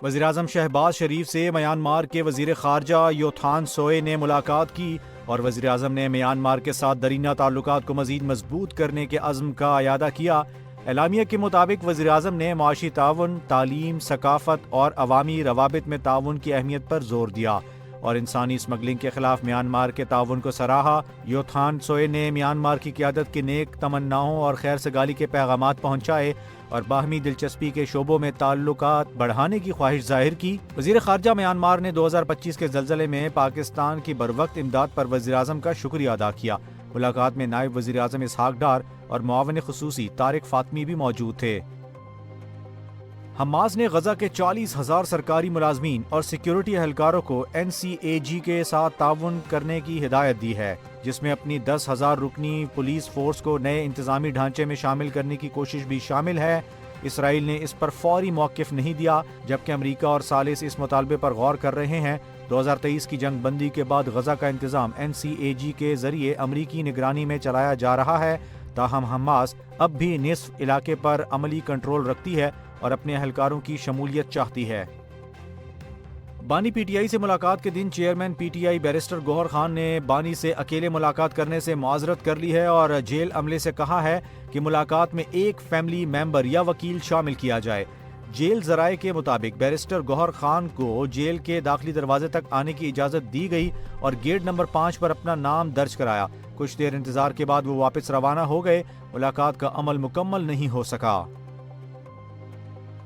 وزیراعظم شہباز شریف سے میانمار کے وزیر خارجہ یوتھان سوئے نے ملاقات کی اور وزیراعظم نے میانمار کے ساتھ درینہ تعلقات کو مزید مضبوط کرنے کے عزم کا اعادہ کیا۔ اعلامیہ کے مطابق وزیراعظم نے معاشی تعاون، تعلیم، ثقافت اور عوامی روابط میں تعاون کی اہمیت پر زور دیا اور انسانی اسمگلنگ کے خلاف میانمار کے تعاون کو سراہا۔ یوتھان سوئے نے میانمار کی قیادت کے نیک تمناؤں اور خیر سگالی کے پیغامات پہنچائے اور باہمی دلچسپی کے شعبوں میں تعلقات بڑھانے کی خواہش ظاہر کی۔ وزیر خارجہ میانمار نے 2025 کے زلزلے میں پاکستان کی بروقت امداد پر وزیراعظم کا شکریہ ادا کیا۔ ملاقات میں نائب وزیر اعظم اسحاق ڈار اور معاون خصوصی طارق فاطمی بھی موجود تھے۔ حماس نے غزہ کے 40,000 سرکاری ملازمین اور سیکیورٹی اہلکاروں کو NCAG کے ساتھ تعاون کرنے کی ہدایت دی ہے، جس میں اپنی 10,000 رکنی پولیس فورس کو نئے انتظامی ڈھانچے میں شامل کرنے کی کوشش بھی شامل ہے۔ اسرائیل نے اس پر فوری موقف نہیں دیا، جبکہ امریکہ اور ثالث اس مطالبے پر غور کر رہے ہیں۔ 2023 کی جنگ بندی کے بعد غزہ کا انتظام NCAG کے ذریعے امریکی نگرانی میں چلایا جا رہا ہے، تاہم حماس اب بھی نصف علاقے پر عملی کنٹرول رکھتی ہے اور اپنے اہلکاروں کی شمولیت چاہتی ہے۔ بانی پی ٹی آئی سے ملاقات کے دن chairman P T I barrister Gohar Khan نے بانی سے اکیلے ملاقات کرنے سے معذرت کر لی ہے اور جیل عملے سے کہا ہے کہ ملاقات میں ایک فیملی ممبر یا وکیل شامل کیا جائے۔ جیل ذرائع کے مطابق بیرسٹر گوہر خان کو جیل کے داخلی دروازے تک آنے کی اجازت دی گئی اور گیٹ نمبر 5 پر اپنا نام درج کرایا۔ کچھ دیر انتظار کے بعد وہ واپس روانہ ہو گئے۔ ملاقات کا عمل مکمل نہیں ہو سکا۔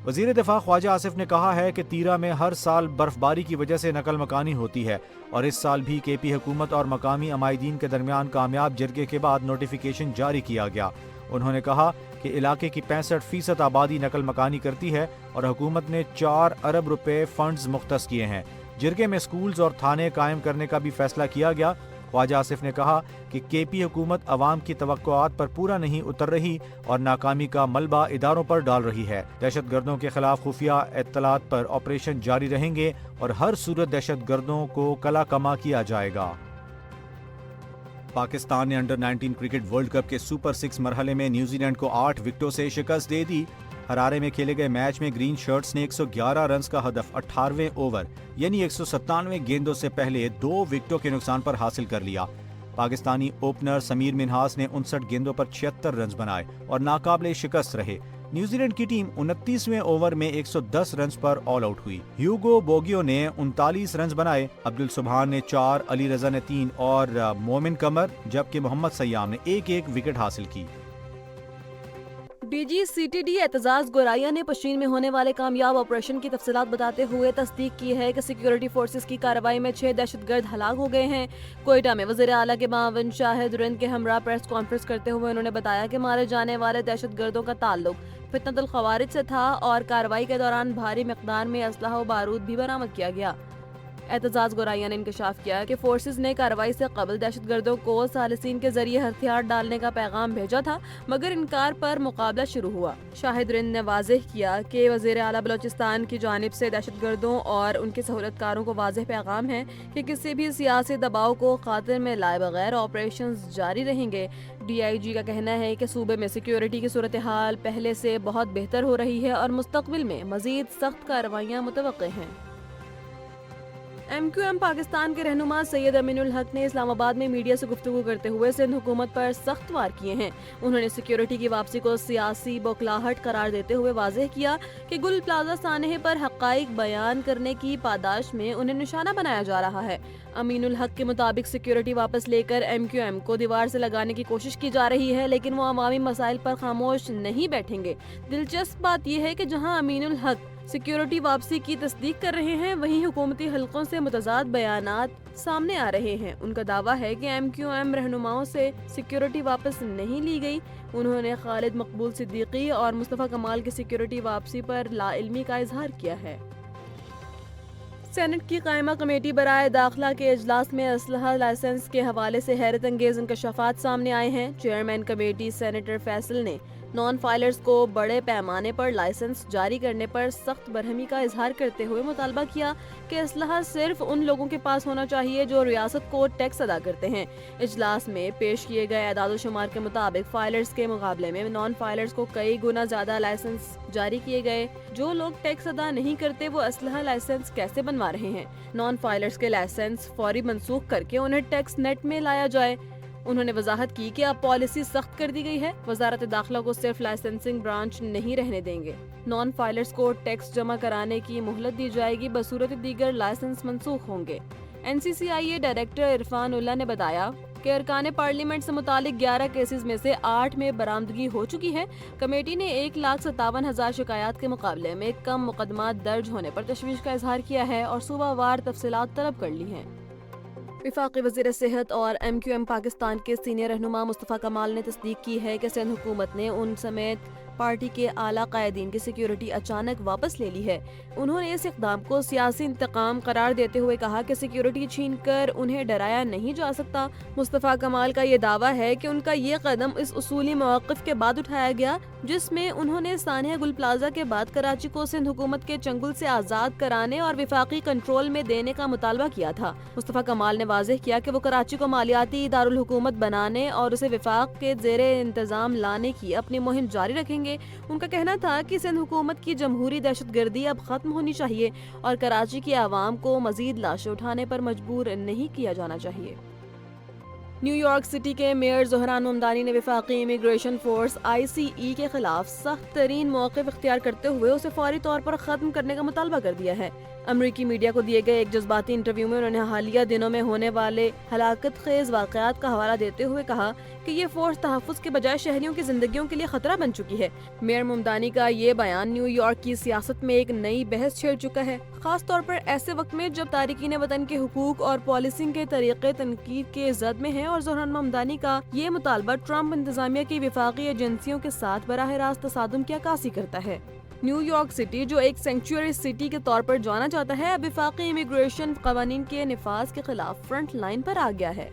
وزیر دفاع خواجہ آصف نے کہا ہے کہ تیرا میں ہر سال برف باری کی وجہ سے نقل مکانی ہوتی ہے اور اس سال بھی کے پی حکومت اور مقامی عمائدین کے درمیان کامیاب جرگے کے بعد نوٹیفیکیشن جاری کیا گیا۔ انہوں نے کہا کہ علاقے کی 65% آبادی نقل مکانی کرتی ہے اور حکومت نے 4 ارب روپے فنڈز مختص کیے ہیں۔ جرگے میں سکولز اور تھانے قائم کرنے کا بھی فیصلہ کیا گیا۔ خواجہ آصف نے کہا کہ کے پی حکومت عوام کی توقعات پر پورا نہیں اتر رہی اور ناکامی کا ملبہ اداروں پر ڈال رہی ہے۔ دہشت گردوں کے خلاف خفیہ اطلاعات پر آپریشن جاری رہیں گے اور ہر صورت دہشت گردوں کو کلا کما کیا جائے گا۔ پاکستان نے انڈر 19 کرکٹ ورلڈ کپ کے سپر 6 مرحلے میں نیوزی لینڈ کو 8 وکٹوں سے شکست دے دی۔ ہرارے میں کھیلے گئے میچ میں گرین شرٹس نے 111 رنز کا ہدف 18ویں اوور یعنی 197 گیندوں سے پہلے 2 وکٹوں کے نقصان پر حاصل کر لیا۔ پاکستانی اوپنر سمیر منہاس نے 59 گیندوں پر 76 رنز بنائے اور ناقابل شکست رہے۔ نیوزی لینڈ کی ٹیم 29ویں اوور میں 110 رنز پر آل آؤٹ ہوئی۔ ہیوگو بوگیو نے 39 رنز بنائے، عبد السبحان نے 4، علی رضا نے 3 اور مومن قمر جبکہ محمد سیام نے ایک وکٹ حاصل کی۔ D G C T D Aitzaz Goraya نے پشین میں ہونے والے کامیاب آپریشن کی تفصیلات بتاتے ہوئے تصدیق کی ہے کہ سیکیورٹی فورسز کی کارروائی میں 6 دہشت گرد ہلاک ہو گئے ہیں۔ کوئٹہ میں وزیر اعلیٰ کے معاون شاہد رند کے ہمراہ پریس کانفرنس کرتے ہوئے انہوں نے بتایا کہ مارے جانے والے دہشت گردوں کا تعلق فتنۃ الخوارج سے تھا اور کارروائی کے دوران بھاری مقدار میں اسلحہ و بارود بھی برآمد کیا گیا۔ اعتزاز گورائیا نے انکشاف کیا کہ فورسز نے کارروائی سے قبل دہشت گردوں کو ثالثین کے ذریعے ہتھیار ڈالنے کا پیغام بھیجا تھا، مگر انکار پر مقابلہ شروع ہوا۔ شاہد رند نے واضح کیا کہ وزیر اعلیٰ بلوچستان کی جانب سے دہشت گردوں اور ان کے سہولت کاروں کو واضح پیغام ہے کہ کسی بھی سیاسی دباؤ کو خاطر میں لائے بغیر آپریشنز جاری رہیں گے۔ ڈی آئی جی کا کہنا ہے کہ صوبے میں سیکیورٹی کی صورتحال پہلے سے بہت بہتر ہو رہی ہے اور مستقبل میں مزید سخت کارروائیاں متوقع ہیں۔ ایم کیو ایم پاکستان کے رہنما سید امین الحق نے اسلام آباد میں میڈیا سے گفتگو کرتے ہوئے سندھ حکومت پر سخت وار کیے ہیں۔ انہوں نے سیکیورٹی کی واپسی کو سیاسی بوکھلاہٹ قرار دیتے ہوئے واضح کیا کہ گل پلازہ سانحے پر حقائق بیان کرنے کی پاداش میں انہیں نشانہ بنایا جا رہا ہے۔ امین الحق کے مطابق سیکیورٹی واپس لے کر ایم کیو ایم کو دیوار سے لگانے کی کوشش کی جا رہی ہے، لیکن وہ عوامی مسائل پر خاموش نہیں بیٹھیں گے۔ دلچسپ بات یہ ہے کہ جہاں امین الحق سیکیورٹی واپسی کی تصدیق کر رہے ہیں، وہیں حکومتی حلقوں سے متضاد بیانات سامنے آ رہے ہیں۔ ان کا دعویٰ ہے کہ ایم کیو ایم رہنماؤں سے سیکیورٹی واپس نہیں لی گئی۔ انہوں نے خالد مقبول صدیقی اور مصطفیٰ کمال کی سیکیورٹی واپسی پر لا علمی کا اظہار کیا ہے۔ سینٹ کی قائمہ کمیٹی برائے داخلہ کے اجلاس میں اسلحہ لائسنس کے حوالے سے حیرت انگیز انکشافات سامنے آئے ہیں۔ چیئرمین کمیٹی سینیٹر فیصل نے نان فائلرز کو بڑے پیمانے پر لائسنس جاری کرنے پر سخت برہمی کا اظہار کرتے ہوئے مطالبہ کیا کہ اسلحہ صرف ان لوگوں کے پاس ہونا چاہیے جو ریاست کو ٹیکس ادا کرتے ہیں۔ اجلاس میں پیش کیے گئے اعداد و شمار کے مطابق فائلرز کے مقابلے میں نان فائلرز کو کئی گنا زیادہ لائسنس جاری کیے گئے۔ جو لوگ ٹیکس ادا نہیں کرتے وہ اسلحہ لائسنس کیسے بنوا رہے ہیں؟ نان فائلرز کے لائسنس فوری منسوخ کر کے انہیں ٹیکس نیٹ میں لایا جائے۔ انہوں نے وضاحت کی کہ اب پالیسی سخت کر دی گئی ہے، وزارت داخلہ کو صرف لائسنسنگ برانچ نہیں رہنے دیں گے۔ نان فائلرز کو ٹیکس جمع کرانے کی مہلت دی جائے گی، بصورت دیگر لائسنس منسوخ ہوں گے۔ NCCIA ڈائریکٹر عرفان اللہ نے بتایا کہ ارکان پارلیمنٹ سے متعلق 11 کیسز میں سے 8 میں برآمدگی ہو چکی ہے۔ کمیٹی نے 1,57,000 شکایات کے مقابلے میں کم مقدمات درج ہونے پر تشویش کا اظہار کیا ہے اور صوبہ وار تفصیلات طلب کر لی ہیں۔ وفاقی وزیر صحت اور MQM پاکستان کے سینئر رہنما مصطفیٰ کمال نے تصدیق کی ہے کہ سندھ حکومت نے ان سمیت پارٹی کے اعلیٰ قائدین کی سیکیورٹی اچانک واپس لے لی ہے۔ انہوں نے اس اقدام کو سیاسی انتقام قرار دیتے ہوئے کہا کہ سیکیورٹی چھین کر انہیں ڈرایا نہیں جا سکتا۔ مصطفیٰ کمال کا یہ دعویٰ ہے کہ ان کا یہ قدم اس اصولی موقف کے بعد اٹھایا گیا جس میں انہوں نے ثانیہ گل پلازا کے بعد کراچی کو سندھ حکومت کے چنگل سے آزاد کرانے اور وفاقی کنٹرول میں دینے کا مطالبہ کیا تھا۔ مصطفیٰ کمال نے واضح کیا کہ وہ کراچی کو مالیاتی دارالحکومت بنانے اور اسے وفاق کے زیر انتظام لانے کی اپنی مہم جاری رکھیں گے۔ ان کا کہنا تھا کہ سندھ حکومت کی جمہوری دہشت گردی اب ختم ہونی چاہیے اور کراچی کی عوام کو مزید لاشیں اٹھانے پر مجبور نہیں کیا جانا چاہیے۔ نیو یارک سٹی کے میئر زہران ممدانی نے وفاقی امیگریشن فورس ICE کے خلاف سخت ترین موقف اختیار کرتے ہوئے اسے فوری طور پر ختم کرنے کا مطالبہ کر دیا ہے۔ امریکی میڈیا کو دیے گئے ایک جذباتی انٹرویو میں انہوں نے حالیہ دنوں میں ہونے والے ہلاکت خیز واقعات کا حوالہ دیتے ہوئے کہا کہ یہ فورس تحفظ کے بجائے شہریوں کی زندگیوں کے لیے خطرہ بن چکی ہے۔ میئر ممدانی کا یہ بیان نیو یارک کی سیاست میں ایک نئی بحث چھیڑ چکا ہے، خاص طور پر ایسے وقت میں جب تارکین وطن کے حقوق اور پالیسنگ کے طریقے تنقید کے زد میں ہیں، اور زہران ممدانی کا یہ مطالبہ ٹرمپ انتظامیہ کی وفاقی ایجنسیوں کے ساتھ براہ راست تصادم کی عکاسی کرتا ہے۔ نیو یارک سٹی جو ایک سینکچوری سٹی کے طور پر جانا جاتا ہے، اب وفاقی امیگریشن قوانین کے نفاذ کے خلاف فرنٹ لائن پر آ گیا ہے۔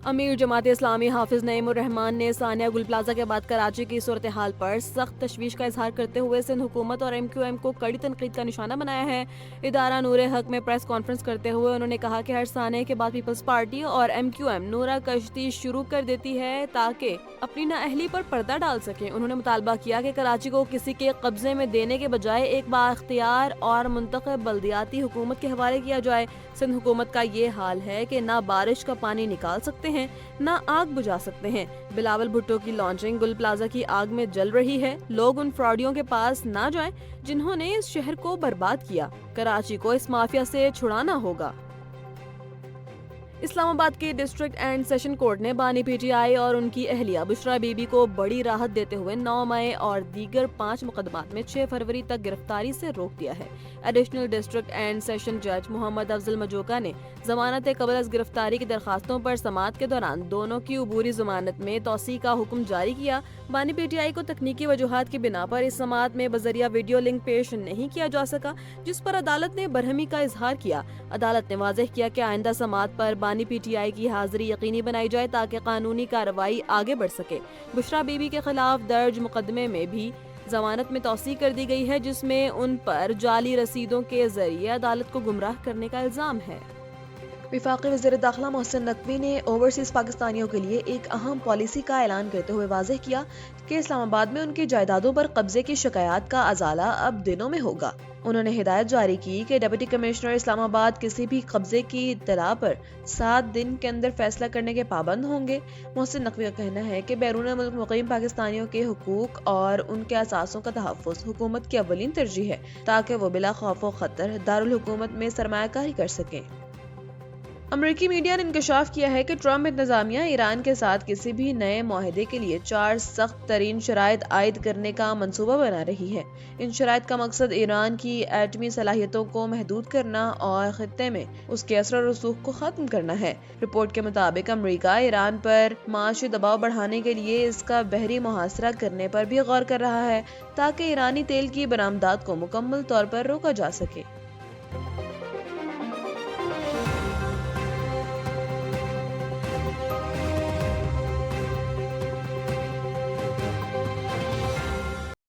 امیر جماعت اسلامی حافظ نعیم الرحمان نے ثانیہ گل پلازا کے بعد کراچی کی صورتحال پر سخت تشویش کا اظہار کرتے ہوئے سندھ حکومت اور MQM کو کڑی تنقید کا نشانہ بنایا ہے۔ ادارہ نور حق میں پریس کانفرنس کرتے ہوئے انہوں نے کہا کہ ہر ثانیہ کے بعد پیپلز پارٹی اور MQM نورہ کشتی شروع کر دیتی ہے تاکہ اپنی نااہلی پر پردہ ڈال سکیں۔ انہوں نے مطالبہ کیا کہ کراچی کو کسی کے قبضے میں دینے کے بجائے ایک بااختیار اور منتخب بلدیاتی حکومت کے حوالے کیا جائے۔ سندھ حکومت کا یہ حال ہے کہ نہ بارش کا پانی نکال سکتے ہیں نہ آگ بجھا سکتے ہیں۔ بلاول بھٹو کی لانچنگ گل پلازا کی آگ میں جل رہی ہے۔ لوگ ان فراڈیوں کے پاس نہ جائیں جنہوں نے اس شہر کو برباد کیا۔ کراچی کو اس مافیا سے چھڑانا ہوگا۔ اسلام آباد کے ڈسٹرکٹ اینڈ سیشن کورٹ نے بانی PTI اور ان کی اہلیہ بشرا بی بی کو بڑی راحت دیتے ہوئے 9 مئی اور دیگر 5 مقدمات میں 6 فروری تک گرفتاری سے روک دیا ہے۔ ایڈیشنل ڈسٹرکٹ اینڈ سیشن جج محمد افضل مجوکا نے ضمانت قبل از گرفتاری کی درخواستوں پر سماعت کے دوران دونوں کی عبوری ضمانت میں توسیع کا حکم جاری کیا۔ بانی PTI کو تکنیکی وجوہات کی بنا پر اس سماعت میں بذریعہ ویڈیو لنک پیش نہیں کیا جا سکا، جس پر عدالت نے برہمی کا اظہار کیا۔ عدالت نے واضح کیا کہ آئندہ سماعت پر بانی PTI کی حاضری یقینی بنائی جائے تاکہ قانونی کارروائی آگے بڑھ سکے۔ بشرا بی بی کے خلاف درج مقدمے میں بھی ضمانت میں توسیع کر دی گئی ہے، جس میں ان پر جعلی رسیدوں کے ذریعے عدالت کو گمراہ کرنے کا الزام ہے۔ وفاقی وزیر داخلہ محسن نقوی نے اوورسیز پاکستانیوں کے لیے ایک اہم پالیسی کا اعلان کرتے ہوئے واضح کیا کہ اسلام آباد میں ان کی جائیدادوں پر قبضے کی شکایات کا ازالہ اب دنوں میں ہوگا۔ انہوں نے ہدایت جاری کی کہ ڈپٹی کمشنر اسلام آباد کسی بھی قبضے کی اطلاع پر 7 دن کے اندر فیصلہ کرنے کے پابند ہوں گے۔ محسن نقوی کا کہنا ہے کہ بیرون ملک مقیم پاکستانیوں کے حقوق اور ان کے اثاثوں کا تحفظ حکومت کی اولین ترجیح ہے تاکہ وہ بلا خوف و خطر دارالحکومت میں سرمایہ کاری کر سکیں۔ امریکی میڈیا نے انکشاف کیا ہے کہ ٹرمپ انتظامیہ ایران کے ساتھ کسی بھی نئے معاہدے کے لیے 4 سخت ترین شرائط عائد کرنے کا منصوبہ بنا رہی ہے۔ ان شرائط کا مقصد ایران کی ایٹمی صلاحیتوں کو محدود کرنا اور خطے میں اس کے اثر و رسوخ کو ختم کرنا ہے۔ رپورٹ کے مطابق امریکہ ایران پر معاشی دباؤ بڑھانے کے لیے اس کا بحری محاصرہ کرنے پر بھی غور کر رہا ہے تاکہ ایرانی تیل کی برآمدات کو مکمل طور پر روکا جا سکے۔